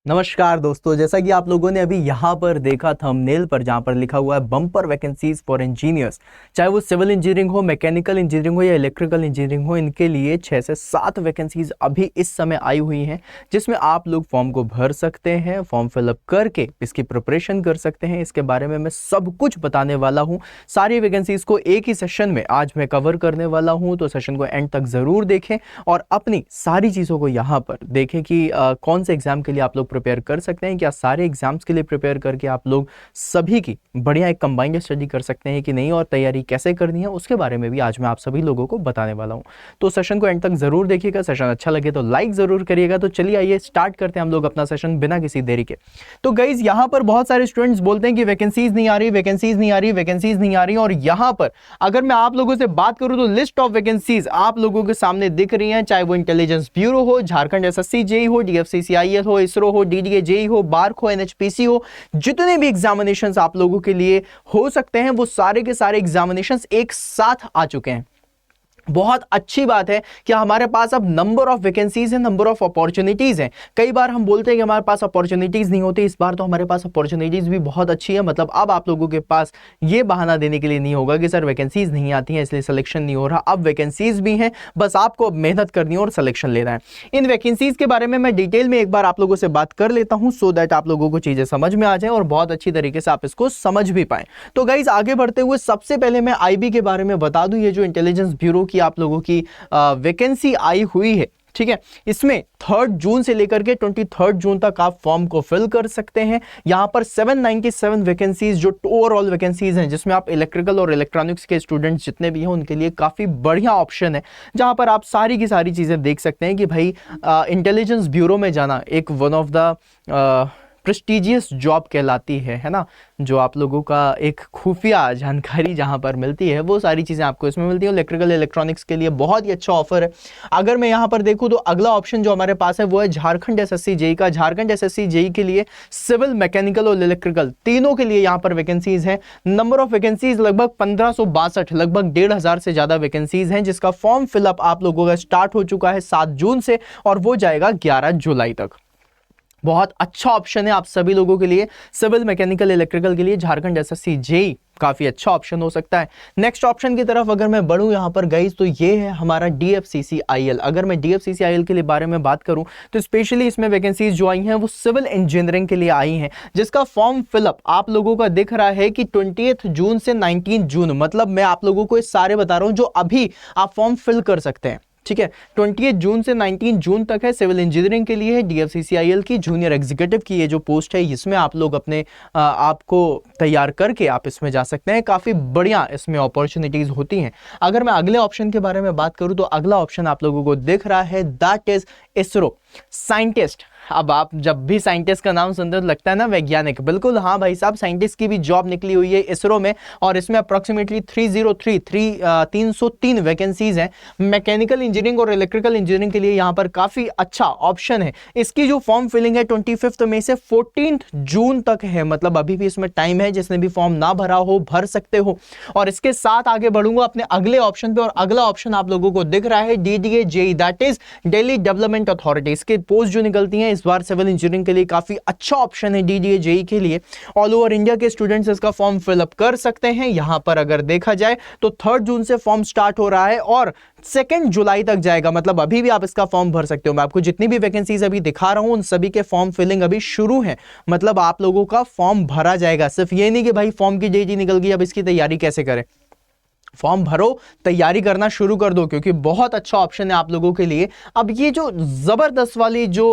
नमस्कार दोस्तों, जैसा कि आप लोगों ने अभी यहाँ पर देखा थंबनेल पर जहाँ पर लिखा हुआ है बम्पर वैकेंसीज फॉर इंजीनियर्स, चाहे वो सिविल इंजीनियरिंग हो, मैकेनिकल इंजीनियरिंग हो या इलेक्ट्रिकल इंजीनियरिंग हो, इनके लिए 6 से 7 वैकेंसीज अभी इस समय आई हुई हैं, जिसमें आप लोग फॉर्म को भर सकते हैं, फॉर्म फिलअप करके इसकी प्रिपरेशन कर सकते हैं। इसके बारे में मैं सब कुछ बताने वाला हूँ। सारी वैकेंसीज को एक ही सेशन में आज मैं कवर करने वाला हूँ, तो सेशन को एंड तक जरूर देखें और अपनी सारी चीज़ों को यहाँ पर देखें कि कौन से एग्जाम के लिए आप लोग प्रिपेयर कर सकते हैं, क्या सारे एग्जाम्स के लिए प्रिपेयर करके आप लोग सभी की बढ़िया एक कंबाइंड स्टडी कर सकते हैं कि नहीं, और तैयारी कैसे करनी है उसके बारे में भी आज मैं आप सभी लोगों को बताने वाला हूं। तो सेशन को एंड तक जरूर देखिएगा। सेशन अच्छा लगे तो लाइक जरूर करिएगा। तो चलिए आइए स्टार्ट करते हैं हम लोग अपना सेशन बिना किसी देरी के। तो गाइज यहाँ पर बहुत सारे स्टूडेंट्स बोलते हैं कि वैकेंसीज नहीं आ रही, वैकेंसीज नहीं आ रही, वैकेंसीज नहीं आ रही, और यहाँ पर अगर मैं आप लोगों से बात करूं तो लिस्ट ऑफ वैकेंसीज आप लोगों के सामने दिख रही हैं, चाहे वो इंटेलिजेंस ब्यूरो हो, झारखंड एसएससी जेई हो, डीएफसीसीआईएल हो, इसरो हो, डीडीए जेई हो, बार्क हो, एनएचपीसी हो, जितने भी एग्जामिनेशंस आप लोगों के लिए हो सकते हैं वो सारे के सारे एग्जामिनेशंस एक साथ आ चुके हैं। बहुत अच्छी बात है कि हमारे पास अब नंबर ऑफ वैकेंसीज है, नंबर ऑफ अपॉर्चुनिटीज हैं। कई बार हम बोलते हैं कि हमारे पास अपॉर्चुनिटीज नहीं होती, इस बार तो हमारे पास अपॉर्चुनिटीज भी बहुत अच्छी है। मतलब अब आप लोगों के पास ये बहाना देने के लिए नहीं होगा कि सर वैकेंसीज नहीं आती हैं इसलिए सिलेक्शन नहीं हो रहा। अब वैकेंसीज भी हैं, बस आपको अब मेहनत करनी है और सिलेक्शन लेना है। इन वैकेंसीज के बारे में मैं डिटेल में एक बार आप लोगों से बात कर लेता हूं, सो दैट आप लोगों को चीजें समझ में आ जाए और बहुत अच्छी तरीके से आप इसको समझ भी पाए। तो गाइज आगे बढ़ते हुए सबसे पहले मैं आईबी के बारे में बता दूं। ये जो इंटेलिजेंस ब्यूरो की आप लोगों की वैकेंसी आई हुई है, ठीक है, इसमें 3 जून से लेकर के 23 जून तक आप फॉर्म को फिल कर सकते हैं। यहां पर 797 वैकेंसीज जो ओवरऑल वैकेंसीज हैं, जिसमें आप इलेक्ट्रिकल और इलेक्ट्रॉनिक्स के स्टूडेंट्स जितने भी हैं उनके लिए काफी बढ़िया ऑप्शन है, जहां पर आप सारी की सारी चीजें देख सकते हैं कि भाई इंटेलिजेंस ब्यूरो में जाना एक one of the prestigious job कहलाती है ना, जो आप लोगों का एक खुफिया जानकारी जहां पर मिलती है वो सारी चीज़ें आपको इसमें मिलती है। इलेक्ट्रिकल इलेक्ट्रॉनिक्स के लिए बहुत ही अच्छा ऑफर है। अगर मैं यहां पर देखूं तो अगला ऑप्शन जो हमारे पास है वो है झारखंड एसएससी जेई का। झारखंड एसएससी जेई के लिए सिविल, मैकेनिकल और इलेक्ट्रिकल तीनों के लिए यहां पर वैकेंसीज है। नंबर ऑफ वैकेंसीज लगभग 1562, लगभग 1500 से ज्यादा वैकेंसीज हैं, जिसका फॉर्म फिलअप आप लोगों का स्टार्ट हो चुका है 7 जून से और वो जाएगा 11 जुलाई तक। बहुत अच्छा ऑप्शन है आप सभी लोगों के लिए। सिविल, मैकेनिकल, इलेक्ट्रिकल के लिए झारखंड एसएससी जेई काफी अच्छा ऑप्शन हो सकता है। नेक्स्ट ऑप्शन की तरफ अगर मैं बढ़ूं यहां पर गाइस, तो ये है हमारा डीएफसीसीआईएल। अगर मैं डीएफसीसीआईएल के लिए बारे में बात करूं तो स्पेशली इसमें वैकेंसीज जो आई हैं वो सिविल इंजीनियरिंग के लिए आई हैं, जिसका फॉर्म फिलअप आप लोगों का दिख रहा है कि 20 जून से 19 जून, मतलब मैं आप लोगों को ये सारे बता रहा हूं जो अभी आप फॉर्म फिल कर सकते हैं, ठीक है। 28 जून से 19 जून तक है। सिविल इंजीनियरिंग के लिए है, डीएफसीसीआईएल की जूनियर एग्जीक्यूटिव की ये जो पोस्ट है, इसमें आप लोग अपने आपको तैयार करके आप इसमें जा सकते हैं। काफी बढ़िया इसमें अपॉर्चुनिटीज होती हैं। अगर मैं अगले ऑप्शन के बारे में बात करूं तो अगला ऑप्शन आप लोगों को दिख रहा है, दैट इज इसरो साइंटिस्ट। अब आप जब भी साइंटिस्ट का नाम सुनते हो तो लगता है ना वैज्ञानिक, बिल्कुल हाँ भाई साहब, साइंटिस्ट की भी जॉब निकली हुई है इसरो में और इसमें अप्रोक्सीमेटली 303 वैकेंसीज हैं। मैकेनिकल इंजीनियरिंग और इलेक्ट्रिकल इंजीनियरिंग के लिए यहाँ पर काफी अच्छा ऑप्शन है। इसकी जो फॉर्म फिलिंग है 25 मई से 14 जून तक है, मतलब अभी भी इसमें टाइम है। जिसने भी फॉर्म ना भरा हो भर सकते हो। और इसके साथ आगे बढ़ूंगा अपने अगले ऑप्शन पे, और अगला ऑप्शन आप लोगों को दिख रहा है DDA JE, that is Delhi development authority. इसके पोस्ट जो निकलती हैं इस बार सिविल इंजीनियरिंग के लिए काफी अच्छा ऑप्शन है डीडीए जेई के लिए। ऑल ओवर इंडिया के स्टूडेंट्स इसका फॉर्म फिलअप कर सकते हैं। यहां पर अगर देखा जाए तो 3 जून से फॉर्म स्टार्ट हो रहा है और 2 जुलाई तक जाएगा, मतलब अभी भी आप इसका फॉर्म भर सकते हो। मैं आपको जितनी भी वैकेंसीज अभी दिखा रहा हूं उन सभी के फॉर्म फिलिंग अभी शुरू है, मतलब आप लोगों का फॉर्म भरा जाएगा। सिर्फ ये नहीं कि भाई फॉर्म की डेट ही निकल गई अब इसकी तैयारी कैसे करें। फॉर्म भरो, तैयारी करना शुरू कर दो, क्योंकि बहुत अच्छा ऑप्शन है आप लोगों के लिए। अब ये जो जबरदस्त वाली जो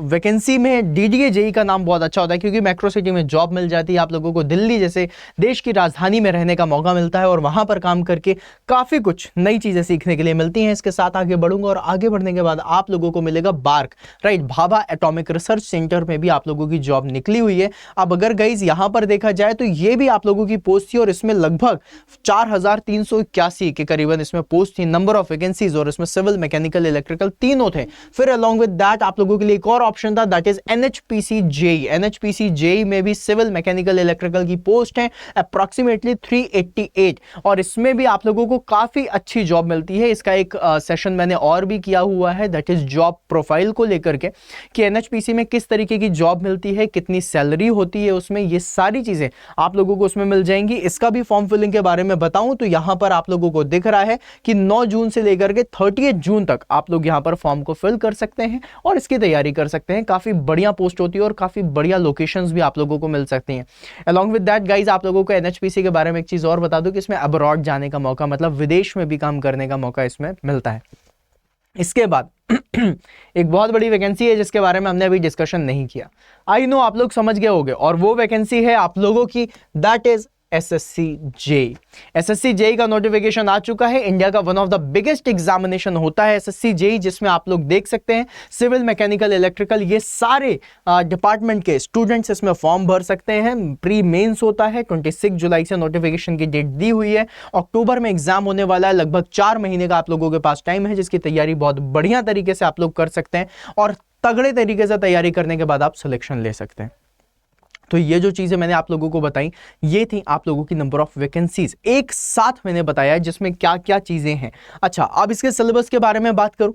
वैकेंसी में डीडीए जेई का नाम बहुत अच्छा होता है, क्योंकि मेट्रो सिटी में जॉब मिल जाती है। आप लोगों को दिल्ली जैसे देश की राजधानी में रहने का मौका मिलता है और वहां पर काम करके काफी कुछ नई चीजें सीखने के लिए मिलती हैं। इसके साथ आगे बढ़ूंगा और आगे बढ़ने के बाद आप लोगों को मिलेगा BARC, right, Bhabha atomic research centre में भी आप लोगों की जॉब निकली हुई है। अब अगर गाइस यहां पर देखा जाए तो ये भी आप लोगों की पोस्ट थी और इसमें लगभग 4000 2381 के करीबन इसमें पोस्ट थी, नंबर ऑफ वैकेंसीज, और इसमें सिविल, मैकेनिकल, इलेक्ट्रिकल तीनों थे। फिर अलॉन्ग विद दैट आप लोगों के लिए एक और ऑप्शन था, that is NHPC JE. NHPC JE में भी सिविल, मैकेनिकल, इलेक्ट्रिकल की पोस्ट है अप्रॉक्सीमेटली 388, और इसमें भी आप लोगों को काफी अच्छी जॉब मिलती है। इसका एक सेशन मैंने और भी किया हुआ है, दैट इज जॉब प्रोफाइल को लेकर के, कि एनएचपीसी में किस तरीके की जॉब मिलती है, कितनी सैलरी होती है उसमें, ये सारी चीजें आप लोगों को उसमें मिल जाएंगी। इसका भी फॉर्म फिलिंग के बारे में बताऊं तो यहां पर आप लोगों को दिख रहा है कि 9 जून से लेकर के 30 जून तक आप लोग यहां पर फॉर्म को फिल कर सकते हैं और इसकी तैयारी कर सकते हैं। काफी बढ़िया पोस्ट होती है और काफी बढ़िया लोकेशंस भी आप लोगों को मिल सकती हैं। अलॉन्ग विद दैट गाइज आप लोगों को एनएचपीसी के बारे में एक चीज और बता दूं कि इसमें अब्रॉड जाने का मौका, मतलब विदेश में भी काम करने का मौका इसमें मिलता है। इसके बाद एक बहुत बड़ी वैकेंसी है जिसके बारे में हमने अभी डिस्कशन नहीं किया। आई नो आप लोग समझ गए होंगे, और वो वैकेंसी है आप लोगों की, that is SSC JE. SSC JE का नोटिफिकेशन आ चुका है। इंडिया का one of the biggest examination होता है एसएससी जेई, जिसमें आप लोग देख सकते हैं सिविल, मैकेनिकल, इलेक्ट्रिकल ये सारे डिपार्टमेंट के स्टूडेंट्स इसमें फॉर्म भर सकते हैं। प्री मेंस होता है, 26 जुलाई से नोटिफिकेशन की डेट दी हुई है। अक्टूबर में एग्जाम होने वाला है। लगभग 4 महीने का आप लोगों के पास टाइम है, जिसकी तैयारी बहुत बढ़िया तरीके से आप लोग कर सकते हैं, और तगड़े तरीके से तैयारी करने के बाद आप सिलेक्शन ले सकते हैं। तो ये जो चीजें मैंने आप लोगों को बताई, ये थी आप लोगों की नंबर ऑफ वैकेंसीज, एक साथ मैंने बताया है जिसमें क्या क्या चीजें हैं। अच्छा, अब इसके सिलेबस के बारे में बात करूं,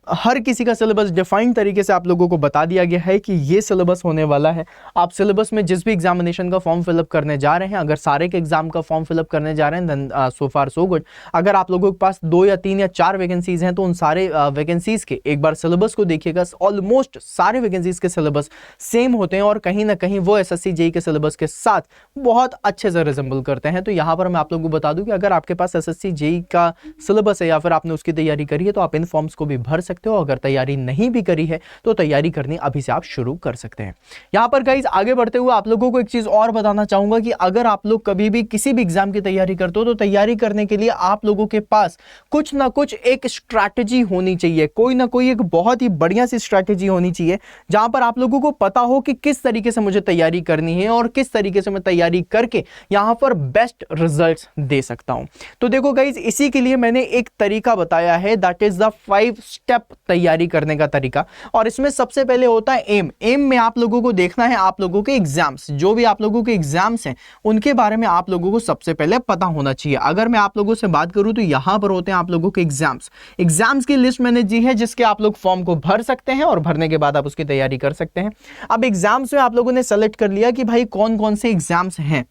हर किसी का सिलेबस डिफाइंड तरीके से आप लोगों को बता दिया गया है कि ये सिलेबस होने वाला है। आप सिलेबस में जिस भी एग्जामिनेशन का फॉर्म फिलअप करने जा रहे हैं, अगर सारे के एग्जाम का फॉर्म फिलअप करने जा रहे हैं, देन सो फार सो गुड। अगर आप लोगों के पास 2 या 3 या 4 वैकेंसीज हैं तो उन सारे वैकेंसीज के एक बार सिलेबस को देखिएगा। ऑलमोस्ट सारे वैकेंसीज के सिलेबस सेम होते हैं और कहीं ना कहीं वो एसएससी जेई के सिलेबस के साथ बहुत अच्छे से रिजेंबल करते हैं। तो यहाँ पर मैं आप लोगों को बता दूं कि अगर आपके पास एसएससी जेई का सिलेबस है या फिर आपने उसकी तैयारी करी है तो आप इन फॉर्म्स को भी भर सकते हो। अगर तैयारी नहीं भी करी है तो तैयारी करनी अभी से आप शुरू कर सकते हैं। यहां पर गाइस आगे बढ़ते हुए आप लोगों को एक चीज और बताना चाहूंगा कि अगर आप लोग कभी भी किसी भी एग्जाम की तैयारी करते हो तो तैयारी करने के लिए आप लोगों के पास कुछ ना कुछ एक स्ट्रैटेजी होनी चाहिए, कोई ना कोई एक बहुत ही बढ़िया सी स्ट्रैटेजी होनी चाहिए जहां पर आप लोगों को पता हो कि किस तरीके से मुझे तैयारी करनी है और किस तरीके से मैं तैयारी करके यहां पर बेस्ट रिजल्ट्स दे सकता हूं। तो देखो गाइस, इसी के लिए मैंने एक तरीका बताया है, दैट इज द 5 स्टेप तैयारी करने का तरीका। और इसमें सबसे पहले होता है एम। एम में आप लोगों को देखना है आप लोगों के एग्जाम्स, जो भी आप लोगों के एग्जाम्स हैं उनके बारे में आप लोगों को सबसे पहले पता होना चाहिए। अगर मैं आप लोगों से बात करूं तो यहां पर होते हैं आप लोगों के एग्जाम्स। एग्जाम्स की लिस्ट मैंने दी है जिसके आप लोग फॉर्म को भर सकते हैं और भरने के बाद आप उसकी तैयारी कर सकते हैं। अब एग्जाम्स में आप लोगों ने सेलेक्ट कर लिया कि भाई कौन कौन से एग्जाम्स हैं,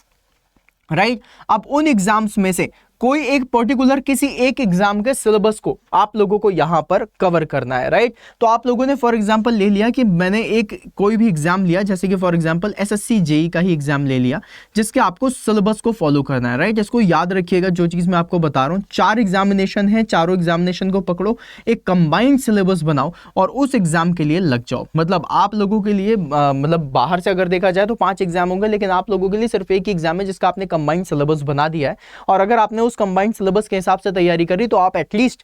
राइट। अब उन एग्जाम्स में से कोई एक पर्टिकुलर किसी एक एग्जाम के सिलेबस को आप लोगों को यहां पर कवर करना है, राइट। तो आप लोगों ने फॉर एग्जांपल ले लिया कि मैंने एक कोई भी एग्जाम लिया, जैसे कि फॉर एग्जांपल एसएससी जेई का ही एग्जाम ले लिया जिसके आपको सिलेबस को फॉलो करना है, राइट। इसको याद रखिएगा जो चीज मैं आपको बता रहा हूं। 4 एग्जामिनेशन है, चारों एग्जामिनेशन को पकड़ो, एक कंबाइंड सिलेबस बनाओ और उस एग्जाम के लिए लग जाओ। मतलब आप लोगों के लिए मतलब बाहर से अगर देखा जाए तो 5 एग्जाम होंगे, लेकिन आप लोगों के लिए सिर्फ एक ही एग्जाम है जिसका आपने कंबाइंड सिलेबस बना दिया है। और अगर आपने उस कंबाइंड सिलेबस के हिसाब से तैयारी करी तो आप एटलीस्ट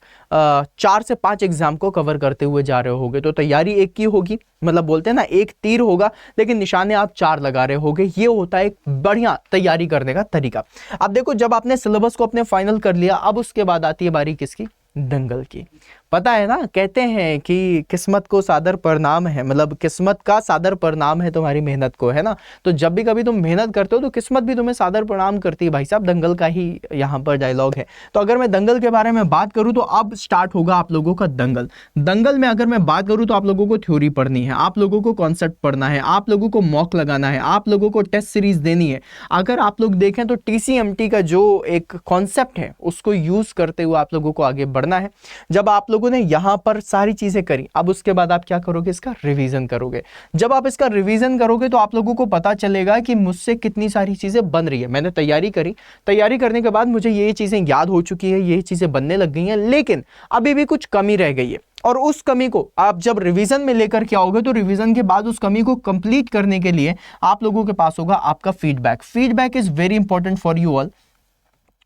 4 से 5 एग्जाम को कवर करते हुए जा रहे होगे। तो तैयारी एक की होगी, मतलब बोलते हैं ना एक तीर होगा लेकिन निशाने आप 4 लगा रहे होगे। ये होता है एक बढ़िया तैयारी करने का तरीका। अब देखो, जब आपने सिलेबस को अपने फाइनल कर लिया, अब उसके बाद आती है बारी किसकी? दंगल की। पता है ना, कहते हैं कि किस्मत को सादर प्रणाम है, मतलब किस्मत का सादर प्रणाम है तुम्हारी मेहनत को, है ना। तो जब भी कभी तुम मेहनत करते हो तो किस्मत भी तुम्हें सादर प्रणाम करती है। भाई साहब, दंगल का ही यहाँ पर डायलॉग है। तो अगर मैं दंगल के बारे में बात करूं तो अब स्टार्ट होगा आप लोगों का दंगल। दंगल में अगर मैं बात करूं तो आप लोगों को थ्योरी पढ़नी है, आप लोगों को कॉन्सेप्ट पढ़ना है, आप लोगों को मॉक लगाना है, आप लोगों को टेस्ट सीरीज देनी है। अगर आप लोग देखें तो टीसीएमटी का जो एक कॉन्सेप्ट है उसको यूज करते हुए आप लोगों को आगे बढ़ना है। जब आप लोगों ने यहां पर सारी चीजें करी, अब उसके बाद आप क्या करोगे? इसका रिवीजन करोगे। जब आप इसका रिवीजन करोगे तो आप लोगों को पता चलेगा कि मुझसे कितनी सारी चीजें बन रही है। मैंने तैयारी करी, तैयारी करने के बाद मुझे ये चीजें याद हो चुकी है, ये चीजें बनने लग गई हैं, लेकिन अभी भी कुछ कमी रह गई है। और उस कमी को आप जब रिवीजन में लेकर के आओगे तो रिवीजन के बाद उस कमी को कंप्लीट करने के लिए आप लोगों के पास होगा आपका feedback. Feedback is very important for you all.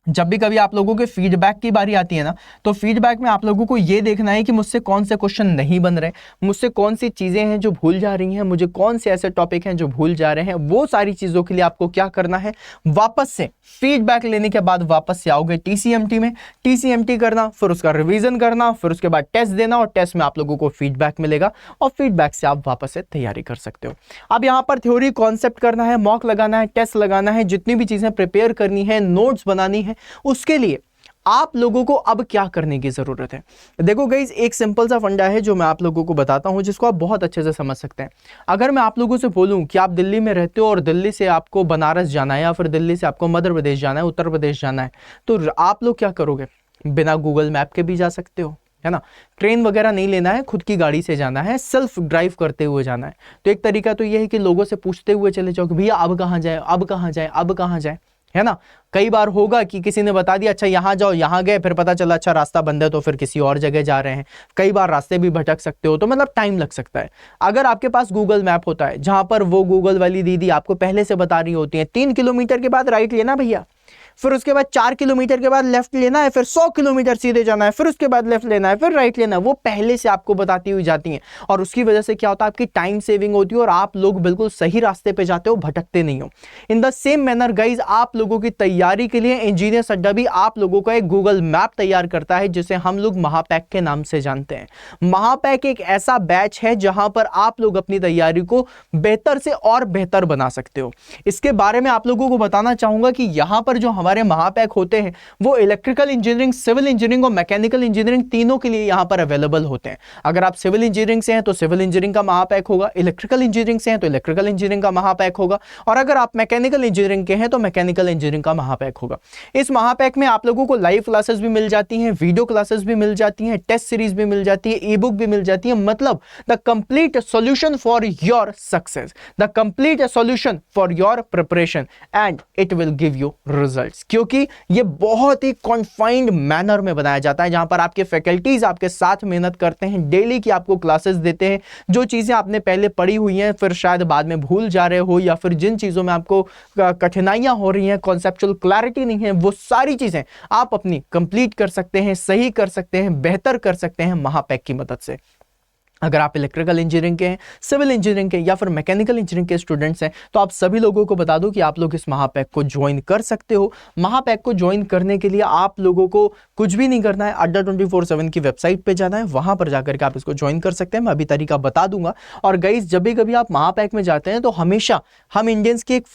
जब भी कभी आप लोगों के फीडबैक की बारी आती है ना, तो फीडबैक में आप लोगों को ये देखना है कि मुझसे कौन से क्वेश्चन नहीं बन रहे, मुझसे कौन सी चीज़ें हैं जो भूल जा रही हैं, मुझे कौन से ऐसे टॉपिक हैं जो भूल जा रहे हैं। वो सारी चीज़ों के लिए आपको क्या करना है, वापस से फीडबैक लेने के बाद वापस से आओगे TCMT में, TCMT करना, फिर उसका रिवीजन करना, फिर उसके बाद टेस्ट देना, और टेस्ट में आप लोगों को फीडबैक मिलेगा, और फीडबैक से आप वापस से तैयारी कर सकते हो। अब यहाँ पर थ्योरी कॉन्सेप्ट करना है, मॉक लगाना है, टेस्ट लगाना है, जितनी भी चीज़ें प्रिपेयर करनी है, नोट्स बनानी है, उसके लिए आप लोगों को अब क्या करने की जरूरत है। देखो गाइस, एक सिंपल सा फंडा है जो मैं आप लोगों को बताता हूं, जिसको आप बहुत अच्छे से समझ सकते हैं। अगर मैं आप लोगों से बोलूं कि आप दिल्ली में रहते हो और दिल्ली से आपको बनारस जाना है, या फिर दिल्ली से आपको मध्य प्रदेश जाना है, उत्तर प्रदेश जाना है, तो आप लोग क्या करोगे, बिना गूगल मैप के भी जा सकते हो, है ना। ट्रेन वगैरह नहीं लेना है, खुद की गाड़ी से जाना है, सेल्फ ड्राइव करते हुए जाना है। तो एक तरीका तो यह है कि लोगों से पूछते हुए चले जाओ कि भैया अब कहाँ जाए, अब कहाँ जाए, अब कहाँ जाए, है ना। कई बार होगा कि किसी ने बता दिया अच्छा यहाँ जाओ, यहाँ गए, फिर पता चला अच्छा रास्ता बंद है, तो फिर किसी और जगह जा रहे हैं। कई बार रास्ते भी भटक सकते हो, तो मतलब टाइम लग सकता है। अगर आपके पास गूगल मैप होता है, जहां पर वो गूगल वाली दीदी आपको पहले से बता रही होती है 3 किलोमीटर के बाद राइट लेना भैया, फिर उसके बाद 4 किलोमीटर के बाद लेफ्ट लेना है, फिर 100 किलोमीटर सीधे जाना है, फिर उसके बाद लेफ्ट लेना है, फिर राइट लेना है, वो पहले से आपको बताती हुई जाती हैं। और उसकी वजह से क्या होता है, आपकी टाइम सेविंग होती है और आप लोग बिल्कुल सही रास्ते पे जाते हो, भटकते नहीं हो। In the same manner guys, आप लोगों की तैयारी के लिए इंजीनियर्स अड्डा भी आप लोगों का एक गूगल मैप तैयार करता है, जिसे हम लोग महापैक के नाम से जानते हैं। महापैक एक ऐसा बैच है जहां पर आप लोग अपनी तैयारी को बेहतर से और बेहतर बना सकते हो। इसके बारे में आप लोगों को बताना चाहूंगा कि यहां पर जो हमारे महापैक होते हैं वो इलेक्ट्रिकल इंजीनियरिंग, सिविल इंजीनियरिंग और मैकेनिकल इंजीनियरिंग तीनों के लिए यहां पर अवेलेबल होते हैं। अगर आप सिविल इंजीनियरिंग से हैं तो सिविल इंजीनियरिंग का महापैक होगा, इलेक्ट्रिकल इंजीनियरिंग से हैं तो इलेक्ट्रिकल इंजीनियरिंग का महापैक होगा, और अगर आप मैकेनिकल इंजीनियरिंग के हैं तो मैकेनिकल इंजीनियरिंग का महापैक होगा। इस महापैक में आप लोगों को लाइव क्लासेस भी मिल जाती हैं, वीडियो क्लासेस भी मिल जाती हैं, टेस्ट सीरीज भी मिल जाती है, ई बुक भी मिल जाती है, मतलब the complete solution for your success, the complete solution for your preparation, and it will give you results. क्योंकि ये बहुत ही कॉन्फाइंड मैनर में बनाया जाता है, जहां पर आपके फैकल्टीज आपके साथ मेहनत करते हैं, डेली की आपको क्लासेस देते हैं। जो चीजें आपने पहले पढ़ी हुई हैं फिर शायद बाद में भूल जा रहे हो, या फिर जिन चीजों में आपको कठिनाइयां हो रही हैं, कॉन्सेप्चुअल क्लैरिटी नहीं है, वो सारी चीजें आप अपनी कंप्लीट कर सकते हैं, सही कर सकते हैं, बेहतर कर सकते हैं महापैक की मदद से। अगर आप इलेक्ट्रिकल इंजीनियरिंग के हैं, सिविल इंजीनियरिंग के या फिर मैकेनिकल इंजीनियरिंग के स्टूडेंट्स हैं, तो आप सभी लोगों को बता दूं कि आप लोग इस महापैक को ज्वाइन कर सकते हो। महापैक को ज्वाइन करने के लिए आप लोगों को कुछ भी नहीं करना है, अड्डा 24/7 की वेबसाइट पे जाना है, वहां पर जाकर के आप इसको ज्वाइन कर सकते हैं। मैं अभी तरीका बता दूंगा। और गाइस, जब भी कभी आप महापैक में जाते हैं तो हमेशा हम इंडियंस की एक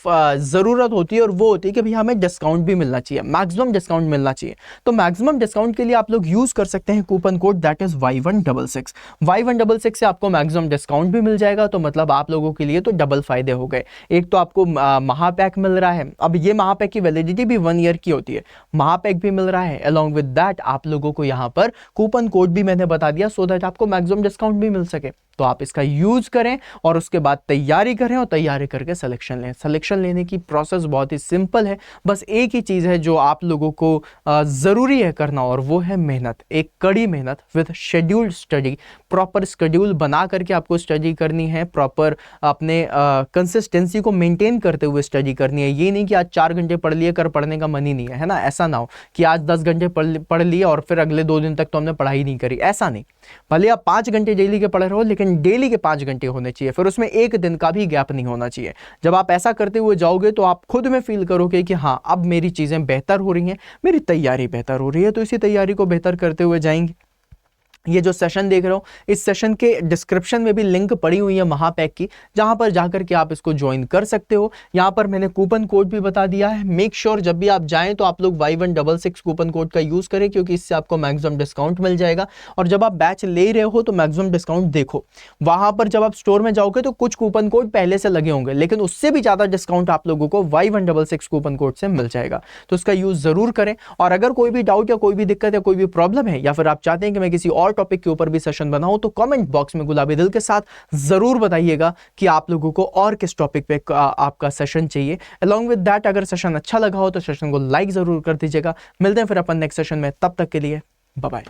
जरूरत होती है, और वो होती है कि भाई हमें डिस्काउंट भी मिलना चाहिए, मैक्सिमम डिस्काउंट मिलना चाहिए। तो मैक्सिमम डिस्काउंट के लिए आप लोग यूज कर सकते हैं coupon code, that is Y166। Y166 से आपको मैक्सिमम डिस्काउंट भी मिल जाएगा। तो मतलब आप लोगों के लिए तो डबल फायदे हो गए। एक तो आपको महापैक मिल रहा है, अब ये महापैक की वैलिडिटी भी 1 ईयर की होती है, महापैक भी मिल रहा है, अलॉन्ग विद दैट आप लोगों को यहाँ पर कूपन कोड भी मैंने बता दिया, सो दैट आपको मैक्सिमम डिस्काउंट भी मिल सके। तो आप इसका यूज करें और उसके बाद तैयारी करें, और तैयारी करके सिलेक्शन लें। सिलेक्शन लेने की प्रोसेस बहुत ही सिंपल है, बस एक ही चीज है जो आप लोगों को जरूरी है करना, और वो है मेहनत, एक कड़ी मेहनत with scheduled study. Proper schedule बना करके आपको स्टडी करनी है, प्रॉपर अपने कंसिस्टेंसी को मेंटेन करते हुए स्टडी करनी है। ये नहीं कि आज 4 घंटे पढ़ लिए, कर पढ़ने का मन ही नहीं है ना, ऐसा ना हो कि आज 10 घंटे पढ़ लिए और फिर अगले 2 दिन तक तो हमने पढ़ाई नहीं करी, ऐसा नहीं। भले आप 5 घंटे डेली के पढ़ रहे हो, लेकिन डेली के 5 घंटे होने चाहिए, फिर उसमें एक दिन का भी गैप नहीं होना चाहिए। जब आप ऐसा करते हुए जाओगे तो आप खुद में फील करोगे कि हाँ, अब मेरी चीजें बेहतर हो रही हैं, मेरी तैयारी बेहतर हो रही है। तो इसी तैयारी को बेहतर करते हुए जाएंगे। ये जो सेशन देख रहे हो, इस सेशन के डिस्क्रिप्शन में भी लिंक पड़ी हुई है महापैक की, जहां पर जाकर के आप इसको ज्वाइन कर सकते हो। यहां पर मैंने कूपन कोड भी बता दिया है। मेक श्योर जब भी आप जाएं तो आप लोग Y166 कूपन कोड का यूज करें, क्योंकि इससे आपको मैक्सिमम डिस्काउंट मिल जाएगा। और जब आप बैच ले रहे हो तो मैक्सिमम डिस्काउंट देखो, वहां पर जब आप स्टोर में जाओगे तो कुछ कूपन कोड पहले से लगे होंगे, लेकिन उससे भी ज्यादा डिस्काउंट आप लोगों को Y166 कूपन कोड से मिल जाएगा। तो उसका यूज जरूर करें। और अगर कोई भी डाउट या कोई भी दिक्कत या कोई भी प्रॉब्लम है, या फिर आप चाहते हैं कि मैं किसी और टॉपिक के ऊपर भी सेशन बनाऊं, तो कमेंट बॉक्स में गुलाबी दिल के साथ जरूर बताइएगा कि आप लोगों को और किस टॉपिक पे आपका सेशन चाहिए। अलॉन्ग विद दैट, अगर सेशन अच्छा लगा हो तो सेशन को लाइक जरूर कर दीजिएगा। मिलते हैं फिर अपन नेक्स्ट सेशन में, तब तक के लिए बाय बाय।